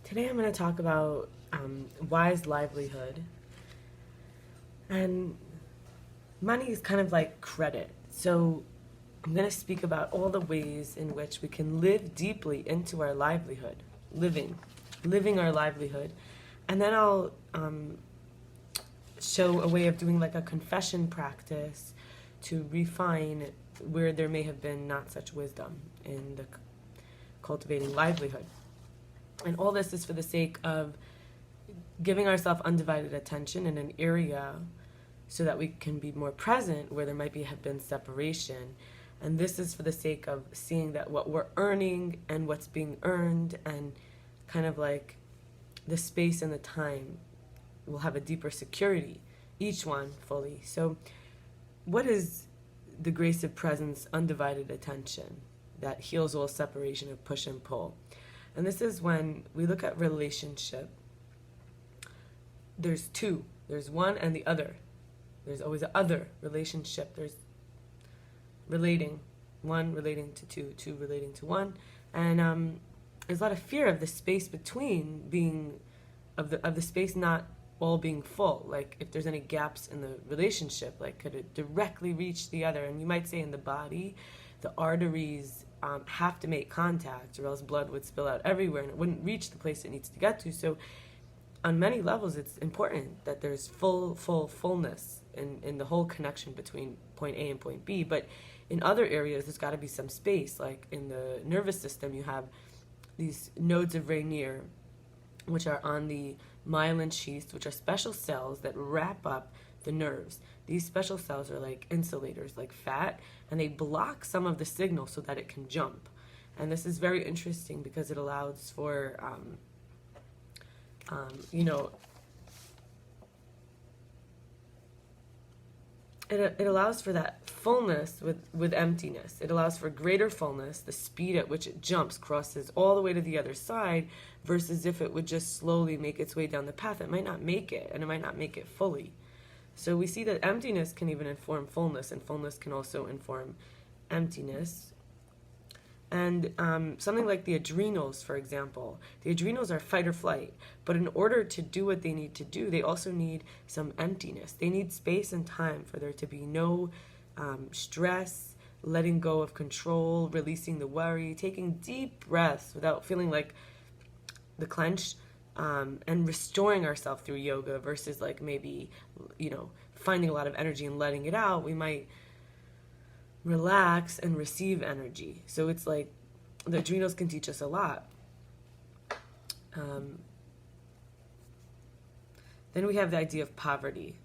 Today I'm going to talk about wise livelihood. And money is kind of like credit. So I'm going to speak about all the ways in which we can live deeply into our livelihood, living our livelihood. And then I'll show a way of doing like a confession practice to refine where there may have been not such wisdom in the cultivating livelihood. And all this is for the sake of giving ourselves undivided attention in an area so that we can be more present where there might have been separation. And this is for the sake of seeing that what we're earning and what's being earned and kind of like the space and the time will have a deeper security, each one fully. So what is the grace of presence, undivided attention that heals all separation of push and pull? And this is when we look at relationship, there's two. There's one and the other. There's always an other relationship. There's relating, one relating to two, two relating to one. And there's a lot of fear of the space between being, of the space not all being full. Like if there's any gaps in the relationship, like could it directly reach the other? And you might say in the body, the arteries have to make contact or else blood would spill out everywhere and it wouldn't reach the place it needs to get to. So on many levels, it's important that there's fullness in the whole connection between point A and point B. But in other areas, there's got to be some space. Like in the nervous system, you have these nodes of Rainier, which are on the myelin sheaths, which are special cells that wrap up the nerves. These special cells are like insulators, like fat, and they block some of the signal so that it can jump. And this is very interesting because it allows for, it allows for that fullness with emptiness. It allows for greater fullness. The speed at which it jumps crosses all the way to the other side versus if it would just slowly make its way down the path. It might not make it, and it might not make it fully. So we see that emptiness can even inform fullness, and fullness can also inform emptiness. And something like the adrenals, for example. The adrenals are fight or flight, but in order to do what they need to do, they also need some emptiness. They need space and time for there to be no stress, letting go of control, releasing the worry, taking deep breaths without feeling like the clench, and restoring ourselves through yoga versus like maybe, finding a lot of energy and letting it out. We might relax and receive energy. So it's like the adrenals can teach us a lot. Then we have the idea of poverty.